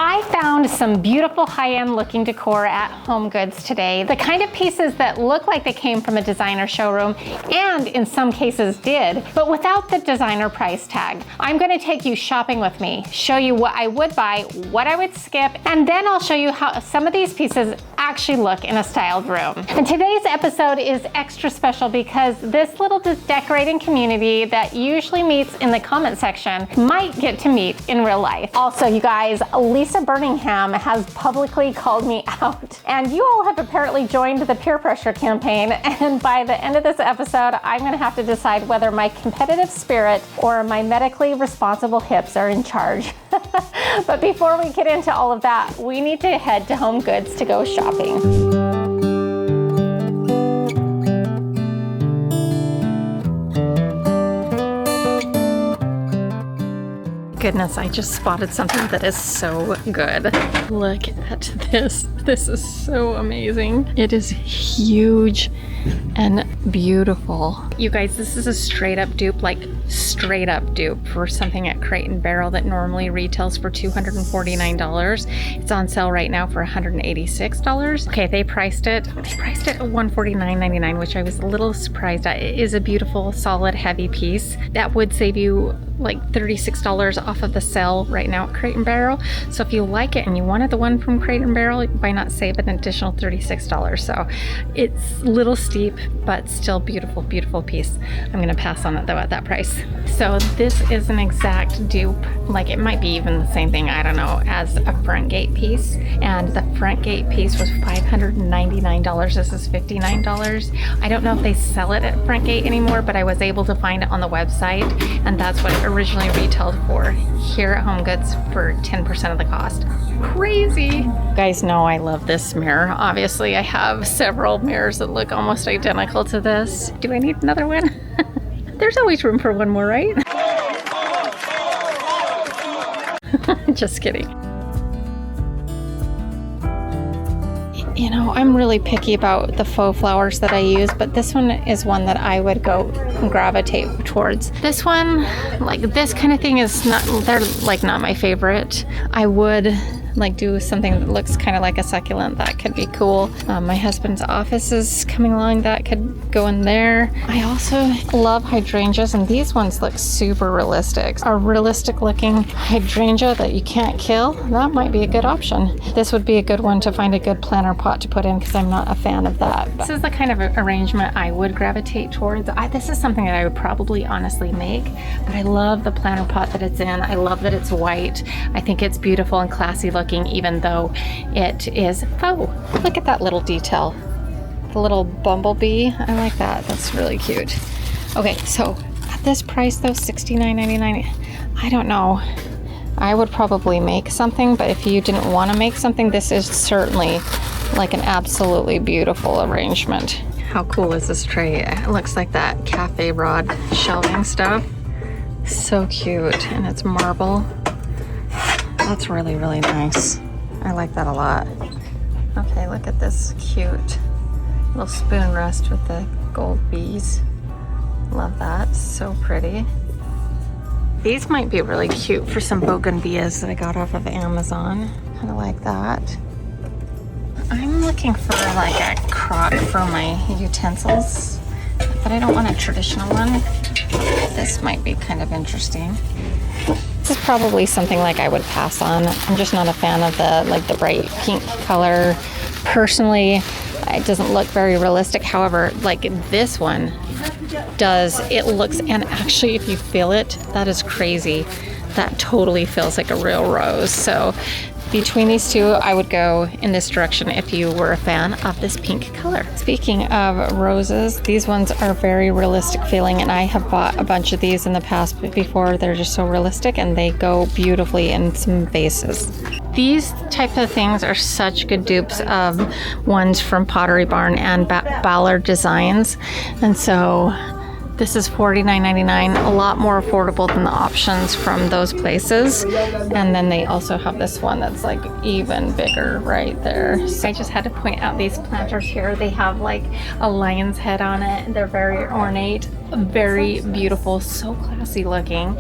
I found some beautiful high-end looking decor at HomeGoods today. The kind of pieces that look like they came from a designer showroom, and in some cases did, but without the designer price tag. I'm gonna take you shopping with me, show you what I would buy, what I would skip, and then I'll show you how some of these pieces actually look in a styled room. And today's episode is extra special because this little decorating community that usually meets in the comment section might get to meet in real life. Also, you guys, Lisa Birmingham has publicly called me out, and you all have apparently joined the peer pressure campaign, and by the end of this episode, I'm gonna have to decide whether my competitive spirit or my medically responsible hips are in charge. But before we get into all of that, we need to head to HomeGoods to go shopping. Goodness, I just spotted something that is so good. Look at this. This is so amazing. It is huge and beautiful. You guys, this is a straight up dupe, like straight up dupe for something at Crate and Barrel that normally retails for $249. It's on sale right now for $186. Okay, they priced it at $149.99, which I was a little surprised at. It is a beautiful, solid, heavy piece. That would save you like $36 off of the sale right now at Crate and Barrel. So if you like it and you wanted the one from Crate and Barrel, why not save an additional $36? So it's a little steep, but still beautiful, beautiful piece. I'm gonna pass on it though at that price. So this is an exact dupe, like it might be even the same thing, I don't know, as a front gate piece. And the front gate piece was $599. This is $59. I don't know if they sell it at front gate anymore, but I was able to find it on the website, and that's what it originally retailed for here at HomeGoods for 10% of the cost. Crazy. You guys know I love this mirror. Obviously, I have several mirrors that look almost identical to this. Do I need another one? There's always room for one more, right? Just kidding. You know, I'm really picky about the faux flowers that I use, but this one is one that I would go gravitate towards. This one, like this kind of thing is not, they're like not my favorite. I would like do something that looks kind of like a succulent. That could be cool. My husband's office is coming along. That could go in there. I also love hydrangeas, and these ones look super realistic. A realistic looking hydrangea that you can't kill, that might be a good option. This would be a good one to find a good planter pot to put in because I'm not a fan of that. This is the kind of arrangement I would gravitate towards. This is something that I would probably honestly make, but I love the planter pot that it's in. I love that it's white. I think it's beautiful and classy looking, even though it is faux. Look at that little detail. The little bumblebee. I like that. That's really cute. Okay, so at this price though, $69.99, I don't know. I would probably make something, but if you didn't want to make something, this is certainly like an absolutely beautiful arrangement. How cool is this tray? It looks like that cafe rod shelving stuff. So cute, and it's marble. That's really, really nice. I like that a lot. Okay, look at this cute little spoon rest with the gold bees. Love that, so pretty. These might be really cute for some bougainvilleas that I got off of Amazon. Kind of like that. I'm looking for like a crock for my utensils, but I don't want a traditional one. This might be kind of interesting. This is probably something like I would pass on. I'm just not a fan of the bright pink color. Personally, it doesn't look very realistic. However, like this one does, it looks, and actually if you feel it, that is crazy. That totally feels like a real rose. So between these two, I would go in this direction if you were a fan of this pink color. Speaking of roses, these ones are very realistic feeling, and I have bought a bunch of these in the past before. They're just so realistic, and they go beautifully in some vases. These type of things are such good dupes of ones from Pottery Barn and Ballard Designs, and so this is $49.99, a lot more affordable than the options from those places. And then they also have this one that's like even bigger right there. So I just had to point out these planters here. They have like a lion's head on it. They're very ornate, very beautiful, so classy looking.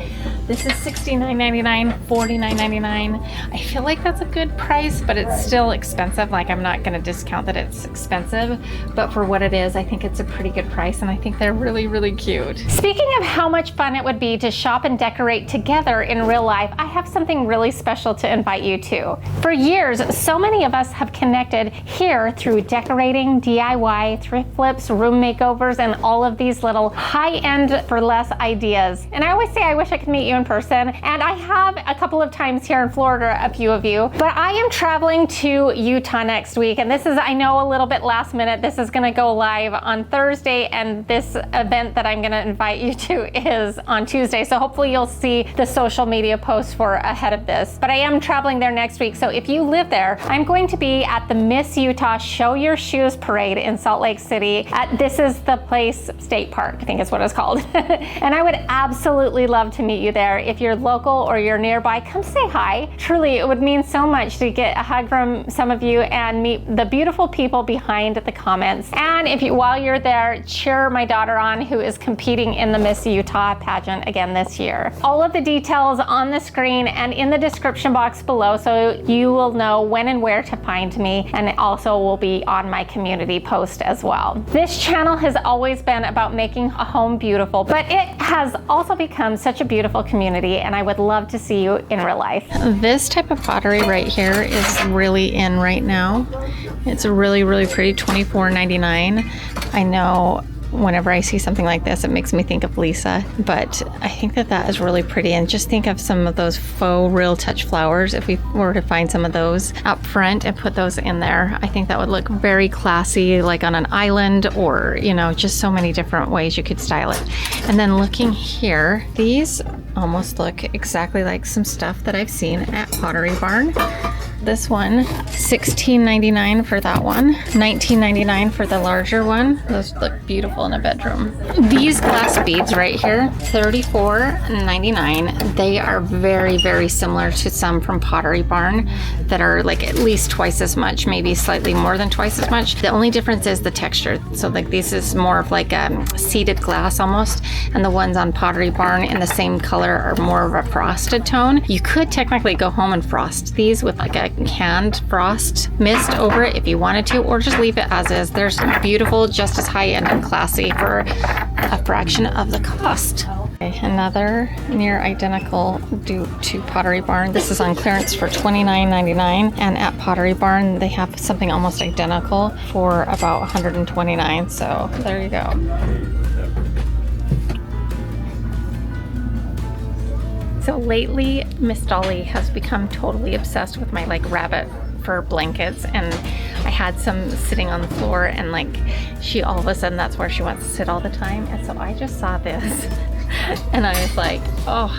This is $69.99, $49.99. I feel like that's a good price, but it's still expensive. Like, I'm not gonna discount that it's expensive, but for what it is, I think it's a pretty good price, and I think they're really, really cute. Speaking of how much fun it would be to shop and decorate together in real life, I have something really special to invite you to. For years, so many of us have connected here through decorating, DIY, thrift flips, room makeovers, and all of these little high-end for less ideas. And I always say I wish I could meet you in person, and I have a couple of times here in Florida, a few of you, but I am traveling to Utah next week, and this is, I know, a little bit last minute. This is gonna go live on Thursday, and this event that I'm gonna invite you to is on Tuesday, so hopefully you'll see the social media post for ahead of this. But I am traveling there next week, so if you live there, I'm going to be at the Miss Utah Show Your Shoes Parade in Salt Lake City at This Is the Place State Park, I think is what it's called. And I would absolutely love to meet you there. If you're local or you're nearby, come say hi. Truly, it would mean so much to get a hug from some of you and meet the beautiful people behind the comments. And if you, while you're there, cheer my daughter on, who is competing in the Miss Utah pageant again this year. All of the details on the screen and in the description box below, so you will know when and where to find me, and it also will be on my community post as well. This channel has always been about making a home beautiful, but it has also become such a beautiful community, and I would love to see you in real life. This type of pottery right here is really in right now. It's really, really pretty, $24.99. I know whenever I see something like this, it makes me think of Lisa, but I think that that is really pretty. And just think of some of those faux real touch flowers. If we were to find some of those up front and put those in there, I think that would look very classy, like on an island, or, you know, just so many different ways you could style it. And then looking here, these almost look exactly like some stuff that I've seen at Pottery Barn. This one, $16.99 for that one, $19.99 for the larger one. Those look beautiful in a bedroom. These glass beads right here, $34.99. They are very, very similar to some from Pottery Barn that are like at least twice as much, maybe slightly more than twice as much. The only difference is the texture. So like this is more of like a seeded glass almost, and the ones on Pottery Barn in the same color are more of a frosted tone. You could technically go home and frost these with like a hand frost mist over it if you wanted to, or just leave it as is. They're beautiful, just as high-end and classy for a fraction of the cost. Okay, another near identical dupe to Pottery Barn. This is on clearance for $29.99, and at Pottery Barn they have something almost identical for about $129. So there you go. So lately, Miss Dolly has become totally obsessed with my like rabbit fur blankets, and I had some sitting on the floor, and like she all of a sudden that's where she wants to sit all the time. And so I just saw this and I was like, oh,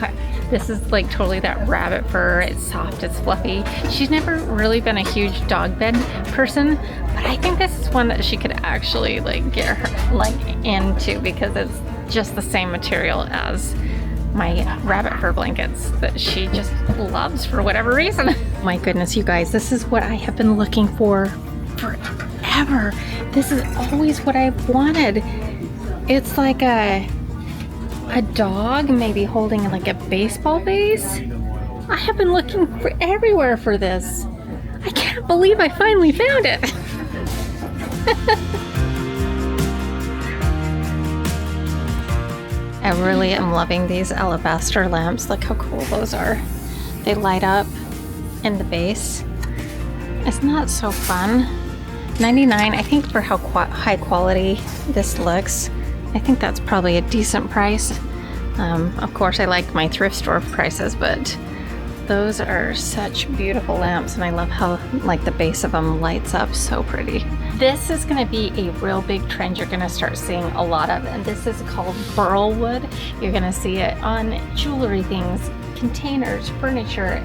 this is like totally that rabbit fur. It's soft, it's fluffy. She's never really been a huge dog bed person, but I think this is one that she could actually like get her like into, because it's just the same material as my rabbit fur blankets that she just loves for whatever reason. My goodness, you guys, this is what I have been looking for forever. This is always what I've wanted. It's like a dog maybe holding like a baseball base. I have been looking for everywhere for this. I can't believe I finally found it. I really am loving these alabaster lamps. Look how cool those are. They light up in the base. Isn't that so fun? $99, I think, for how high quality this looks. I think that's probably a decent price. Of course, I like my thrift store prices, but those are such beautiful lamps, and I love how like the base of them lights up so pretty. This is going to be a real big trend you're going to start seeing a lot of, and this is called burl wood. You're going to see it on jewelry things, containers, furniture,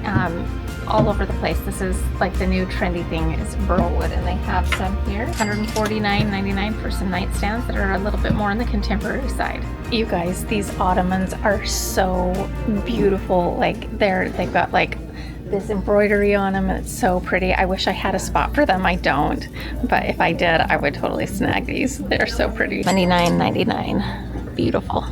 all over the place. This is like the new trendy thing is burl wood, and they have some here, $149.99 for some nightstands that are a little bit more on the contemporary side. You guys, these ottomans are so beautiful. Like they've got like this embroidery on them, and it's so pretty. I wish I had a spot for them. I don't, but if I did, I would totally snag these. They're so pretty. $29.99. Beautiful.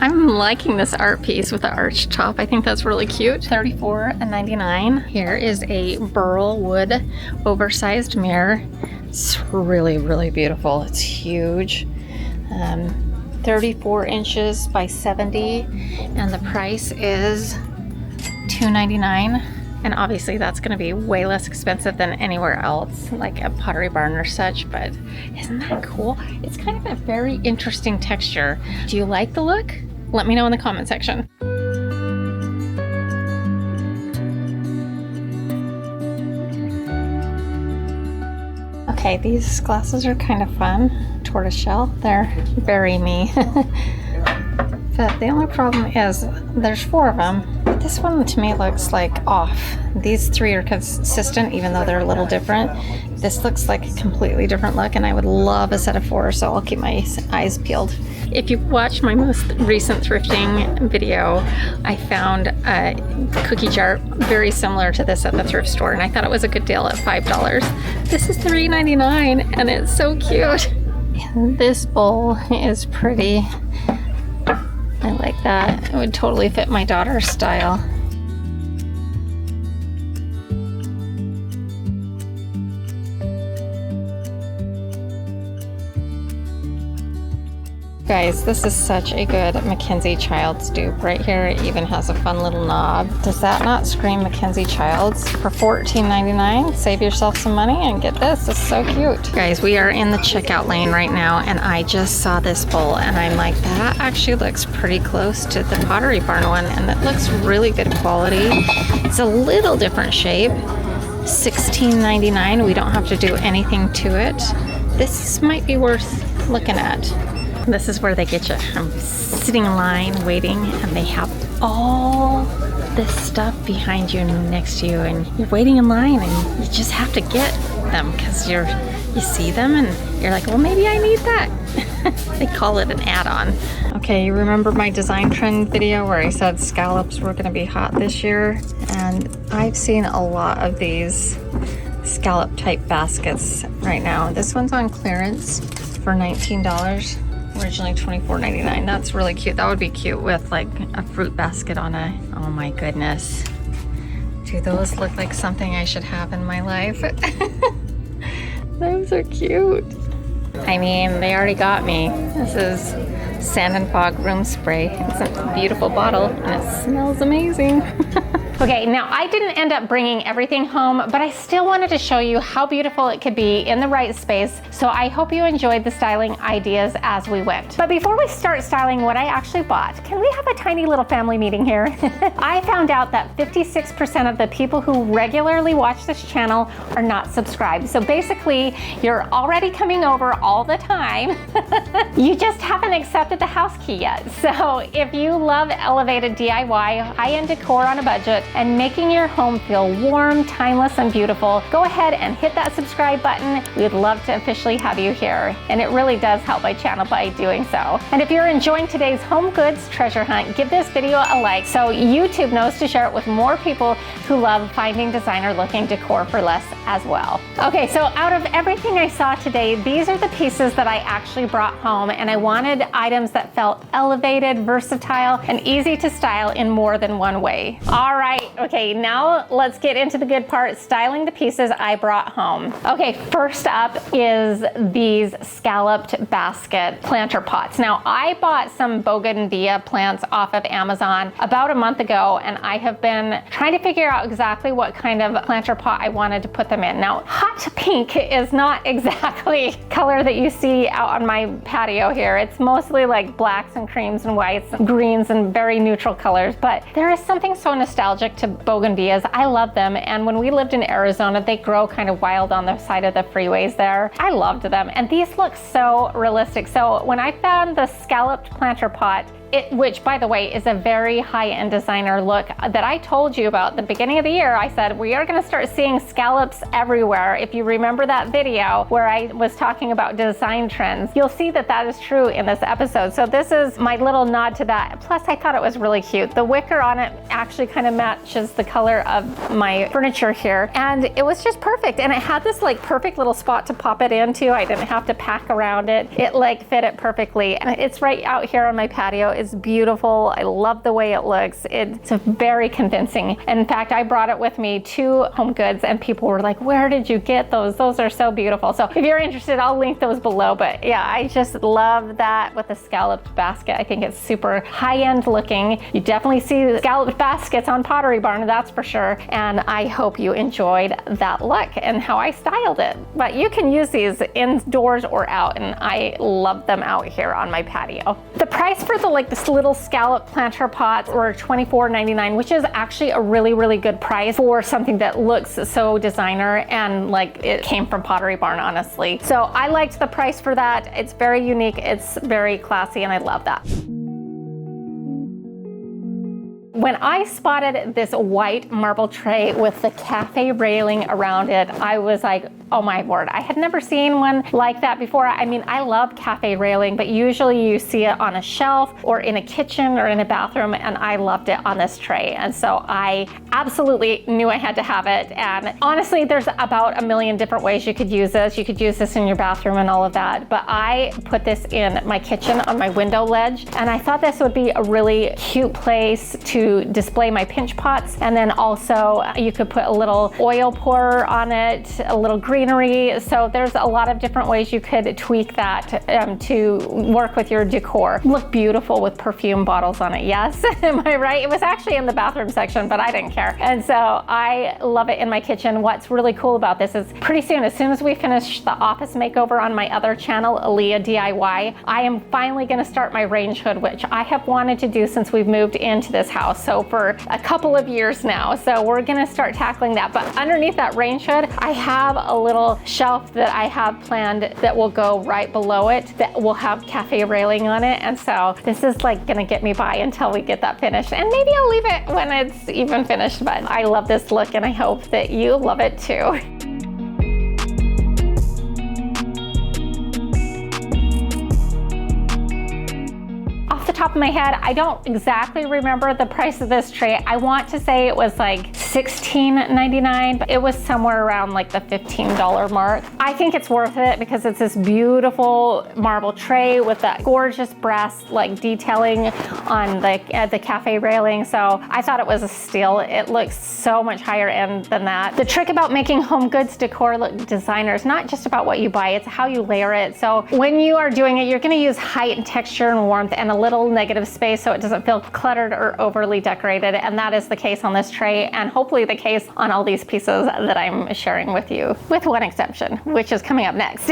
I'm liking this art piece with the arch top. I think that's really cute. $34.99. Here is a burl wood oversized mirror. It's really, really beautiful. It's huge. 34 inches by 70, and the price is $2.99. And obviously that's going to be way less expensive than anywhere else, like a Pottery Barn or such, but isn't that cool? It's kind of a very interesting texture. Do you like the look? Let me know in the comment section. Okay, these glasses are kind of fun. Tortoiseshell, they're very me. But the only problem is there's 4 of them. But this one to me looks like off. These 3 are consistent even though they're a little different. This looks like a completely different look, and I would love a set of 4, so I'll keep my eyes peeled. If you watched my most recent thrifting video, I found a cookie jar very similar to this at the thrift store, and I thought it was a good deal at $5. This is $3.99, and it's so cute. And this bowl is pretty. I like that. It would totally fit my daughter's style. Guys, this is such a good Mackenzie Childs dupe right here. It even has a fun little knob. Does that not scream Mackenzie Childs? For $14.99, save yourself some money and get this. It's so cute. Guys, we are in the checkout lane right now, and I just saw this bowl, and I'm like, that actually looks pretty close to the Pottery Barn one, and it looks really good quality. It's a little different shape. $16.99. We don't have to do anything to it. This might be worth looking at. This is where they get you. I'm sitting in line waiting, and they have all this stuff behind you and next to you, and you're waiting in line, and you just have to get them because you see them and you're like, well, maybe I need that. They call it an add-on. Okay, you remember my design trend video where I said scallops were going to be hot this year? And I've seen a lot of these scallop type baskets right now. This one's on clearance for $19. Originally $24.99. That's really cute. That would be cute with like a fruit basket on a, oh my goodness. Do those look like something I should have in my life? Those are cute. I mean, they already got me. This is Sand and Fog Room Spray. It's a beautiful bottle and it smells amazing. Okay, now I didn't end up bringing everything home, but I still wanted to show you how beautiful it could be in the right space, so I hope you enjoyed the styling ideas as we went. But before we start styling what I actually bought, can we have a tiny little family meeting here? I found out that 56% of the people who regularly watch this channel are not subscribed. So basically, you're already coming over all the time. You just haven't accepted the house key yet. So if you love elevated DIY, high-end decor on a budget, and making your home feel warm, timeless, and beautiful, go ahead and hit that subscribe button. We'd love to officially have you here, and it really does help my channel by doing so. And if you're enjoying today's HomeGoods treasure hunt, give this video a like so YouTube knows to share it with more people who love finding designer-looking decor for less as well. Okay, so out of everything I saw today, these are the pieces that I actually brought home, and I wanted items that felt elevated, versatile, and easy to style in more than one way. All right. Okay, now let's get into the good part, styling the pieces I brought home. Okay, first up is these scalloped basket planter pots. Now, I bought some bougainvillea plants off of Amazon about a month ago, and I have been trying to figure out exactly what kind of planter pot I wanted to put them in. Now, hot pink is not exactly color that you see out on my patio here. It's mostly like blacks and creams and whites, and greens, and very neutral colors, but there is something so nostalgic to bougainvilleas. I love them, and when we lived in Arizona, they grow kind of wild on the side of the freeways there. I loved them, and these look so realistic. So when I found the scalloped planter pot, which by the way is a very high-end designer look that I told you about at the beginning of the year, I said we are going to start seeing scallops everywhere. If you remember that video where I was talking about design trends, you'll see that that is true in this episode. So this is my little nod to that. Plus, I thought it was really cute. The wicker on it actually kind of matches the color of my furniture here, and it was just perfect. And it had this like perfect little spot to pop it into. I didn't have to pack around it. It like fit it perfectly, and it's right out here on my patio. is beautiful. I love the way it looks. It's very convincing. In fact, I brought it with me to HomeGoods and people were like, where did you get those? Those are so beautiful. So if you're interested, I'll link those below. But yeah, I just love that with the scalloped basket. I think it's super high-end looking. You definitely see scalloped baskets on Pottery Barn, that's for sure. And I hope you enjoyed that look and how I styled it. But you can use these indoors or out, and I love them out here on my patio. The price for this little scallop planter pots were $24.99, which is actually a really, really good price for something that looks so designer and like it came from Pottery Barn, honestly. So I liked the price for that. It's very unique, it's very classy, and I love that. When I spotted this white marble tray with the cafe railing around it, I was like, oh my word, I had never seen one like that before. I mean, I love cafe railing, but usually you see it on a shelf or in a kitchen or in a bathroom, and I loved it on this tray. And so I absolutely knew I had to have it. And honestly, there's about a million different ways you could use this. You could use this in your bathroom and all of that, but I put this in my kitchen on my window ledge, and I thought this would be a really cute place to display my pinch pots. And then also you could put a little oil pourer on it, a little greenery. So there's a lot of different ways you could tweak that to work with your decor. Look beautiful with perfume bottles on it. Yes, am I right? It was actually in the bathroom section, but I didn't care. And so I love it in my kitchen. What's really cool about this is pretty soon, as soon as we finish the office makeover on my other channel, Aaliyah DIY, I am finally going to start my range hood, which I have wanted to do since we've moved into this house. So for a couple of years now. So we're gonna start tackling that. But underneath that range hood, I have a little shelf that I have planned that will go right below it that will have cafe railing on it. And so this is like gonna get me by until we get that finished. And maybe I'll leave it when it's even finished, but I love this look and I hope that you love it too. Top of my head, I don't exactly remember the price of this tray. I want to say it was like $16.99, but it was somewhere around like the $15 mark. I think it's worth it because it's this beautiful marble tray with that gorgeous brass like detailing on the cafe railing. So I thought it was a steal. It looks so much higher end than that. The trick about making HomeGoods decor look designer is not just about what you buy, it's how you layer it. So when you are doing it, you're going to use height and texture and warmth and a little negative space so it doesn't feel cluttered or overly decorated, and that is the case on this tray and hopefully the case on all these pieces that I'm sharing with you, with one exception, which is coming up next.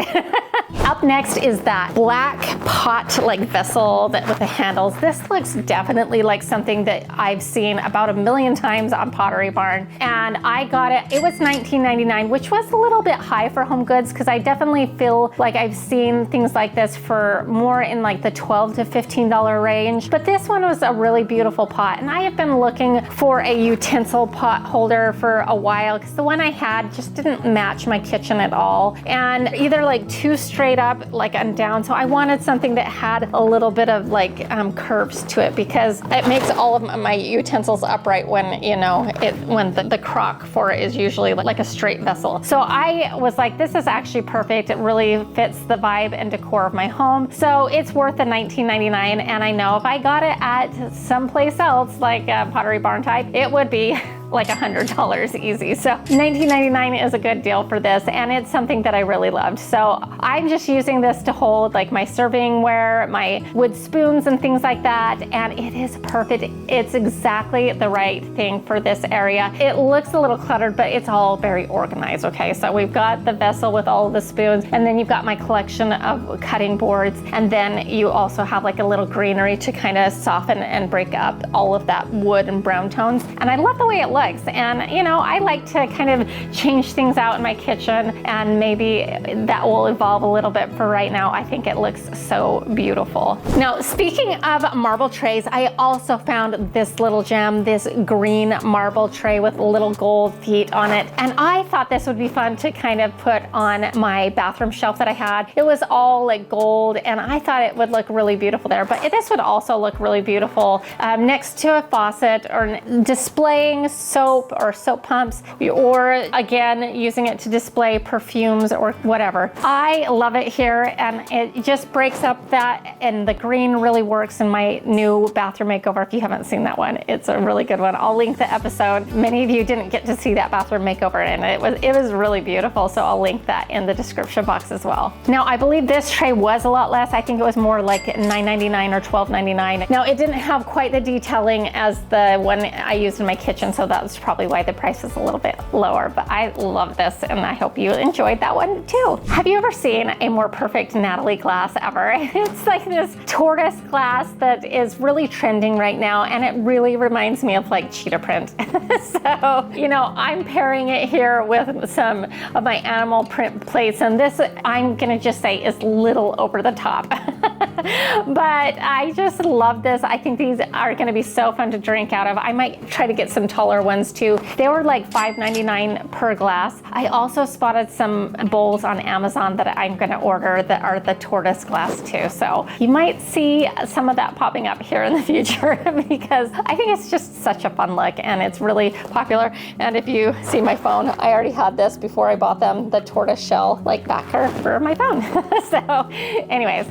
Up next is that black pot like vessel that with the handles. This looks definitely like something that I've seen about a million times on Pottery Barn, and I got it. It was $19.99, which was a little bit high for HomeGoods because I definitely feel like I've seen things like this for more in like the $12 to $15 range. But this one was a really beautiful pot, and I have been looking for a utensil pot holder for a while because the one I had just didn't match my kitchen at all, and either like too straight up like and down. So I wanted something that had a little bit of like curves to it because it makes all of my utensils upright when, you know, when the crock for it is usually like a straight vessel. So I was like, this is actually perfect. It really fits the vibe and decor of my home. So it's worth the $19.99, and I know if I got it at someplace else like a Pottery Barn type, it would be like $100 easy. So $19.99 is a good deal for this, and it's something that I really loved. So I'm just using this to hold like my servingware, my wood spoons and things like that, and it is perfect. It's exactly the right thing for this area. It looks a little cluttered, but it's all very organized, okay? So we've got the vessel with all of the spoons, and then you've got my collection of cutting boards, and then you also have like a little greenery to kind of soften and break up all of that wood and brown tones. And I love the way it looks. And you know, I like to kind of change things out in my kitchen, and maybe that will evolve a little bit. For right now, I think it looks so beautiful. Now, speaking of marble trays, I also found this little gem, this green marble tray with little gold feet on it. And I thought this would be fun to kind of put on my bathroom shelf that I had. It was all like gold, and I thought it would look really beautiful there. But this would also look really beautiful next to a faucet or displaying soap or soap pumps, or again, using it to display perfumes or whatever. I love it here, and it just breaks up that, and the green really works in my new bathroom makeover. If you haven't seen that one, it's a really good one. I'll link the episode. Many of you didn't get to see that bathroom makeover, and it was really beautiful, so I'll link that in the description box as well. Now, I believe this tray was a lot less. I think it was more like $9.99 or $12.99. Now, it didn't have quite the detailing as the one I used in my kitchen, so that's probably why the price is a little bit lower, but I love this, and I hope you enjoyed that one too. Have you ever seen a more perfect Natalie glass ever? It's like this tortoise glass that is really trending right now, and it really reminds me of like cheetah print. So, you know, I'm pairing it here with some of my animal print plates, and this, I'm gonna just say, is little over the top. But I just love this. I think these are gonna be so fun to drink out of. I might try to get some taller ones too. They were like $5.99 per glass. I also spotted some bowls on Amazon that I'm gonna order that are the tortoise glass too. So you might see some of that popping up here in the future because I think it's just such a fun look, and it's really popular. And if you see my phone, I already had this before I bought them, the tortoise shell like backer for my phone. So anyways,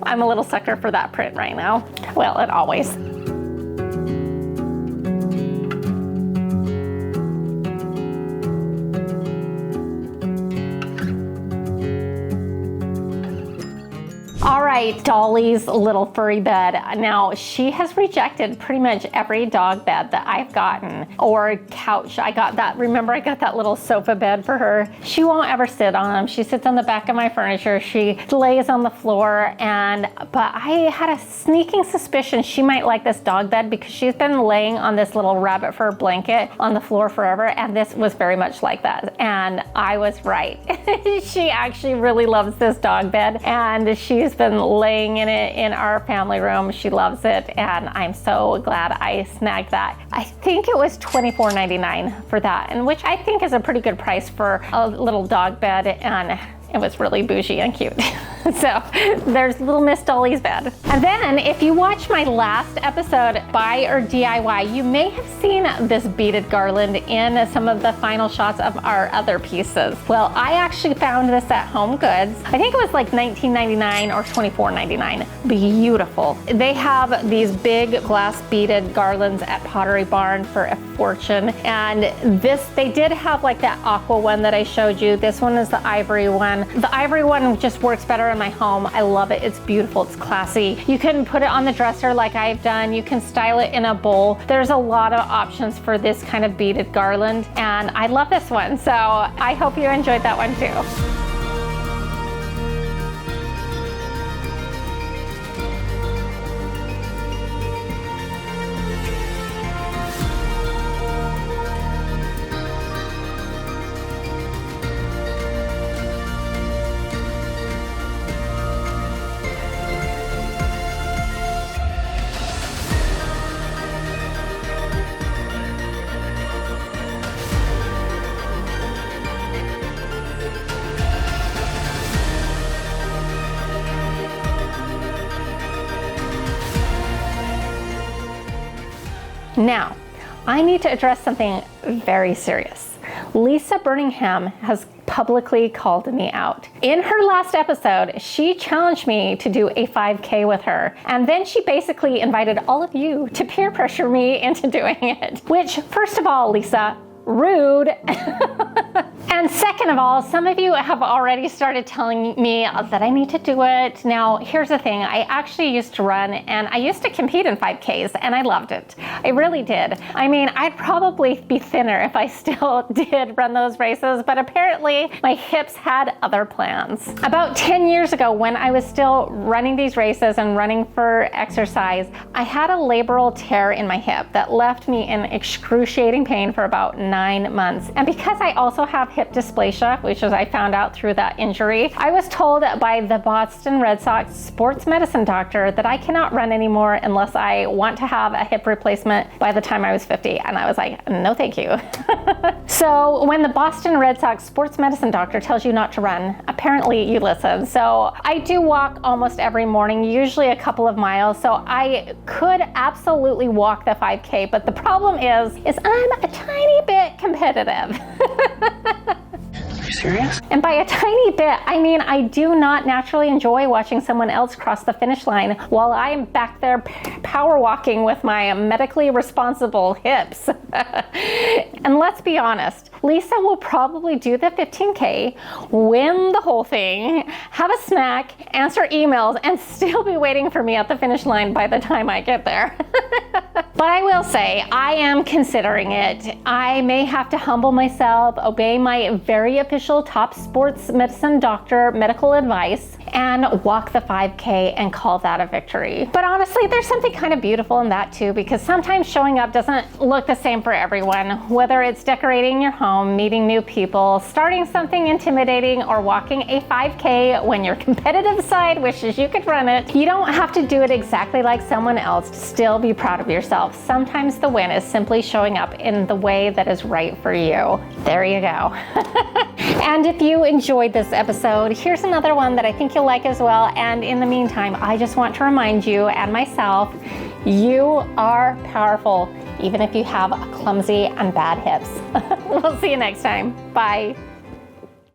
I'm a little sucker for that print right now. Well, it always. All right, Dolly's little furry bed. Now, she has rejected pretty much every dog bed that I've gotten, or couch. I got that, remember I got that little sofa bed for her. She won't ever sit on them. She sits on the back of my furniture. She lays on the floor, but I had a sneaking suspicion she might like this dog bed because she's been laying on this little rabbit fur blanket on the floor forever, and this was very much like that. And I was right. She actually really loves this dog bed, and she's been laying in it in our family room. She loves it, and I'm so glad I snagged that. I think it was $24.99 for that, and which I think is a pretty good price for a little dog bed, and it was really bougie and cute. So there's little Miss Dolly's bed. And then if you watch my last episode, Buy or DIY, you may have seen this beaded garland in some of the final shots of our other pieces. Well, I actually found this at HomeGoods. I think it was like $19.99 or $24.99. Beautiful. They have these big glass beaded garlands at Pottery Barn for a fortune. And this, they did have like that aqua one that I showed you. This one is the ivory one. The ivory one just works better in my home. I love it. It's beautiful. It's classy. You can put it on the dresser like I've done. You can style it in a bowl. There's a lot of options for this kind of beaded garland, and I love this one. So I hope you enjoyed that one too. Now, I need to address something very serious. Lisa Birmingham has publicly called me out. In her last episode, she challenged me to do a 5K with her, and then she basically invited all of you to peer pressure me into doing it. Which, first of all, Lisa, rude. And second of all, some of you have already started telling me that I need to do it. Now, here's the thing. I actually used to run, and I used to compete in 5Ks, and I loved it. I really did. I mean, I'd probably be thinner if I still did run those races, but apparently my hips had other plans. About 10 years ago, when I was still running these races and running for exercise, I had a labral tear in my hip that left me in excruciating pain for about 9 months. And because I also have hip dysplasia, which is I found out through that injury. I was told by the Boston Red Sox sports medicine doctor that I cannot run anymore unless I want to have a hip replacement by the time I was 50. And I was like, no, thank you. So when the Boston Red Sox sports medicine doctor tells you not to run, apparently you listen. So I do walk almost every morning, usually a couple of miles. So I could absolutely walk the 5K, but the problem is I'm a tiny bit competitive. Are you serious? And by a tiny bit, I mean I do not naturally enjoy watching someone else cross the finish line while I'm back there power walking with my medically responsible hips. And let's be honest, Lisa will probably do the 15K, win the whole thing, have a snack, answer emails, and still be waiting for me at the finish line by the time I get there. But I will say, I am considering it. I may have to humble myself, obey my very official top sports medicine doctor medical advice, and walk the 5K and call that a victory. But honestly, there's something kind of beautiful in that too, because sometimes showing up doesn't look the same for everyone. Whether it's decorating your home, meeting new people, starting something intimidating, or walking a 5K when your competitive side wishes you could run it, you don't have to do it exactly like someone else to still be proud of yourself. Sometimes the win is simply showing up in the way that is right for you. There you go. And if you enjoyed this episode, here's another one that I think you'll like as well. And in the meantime, I just want to remind you and myself, you are powerful, even if you have clumsy and bad hips. We'll see you next time. Bye.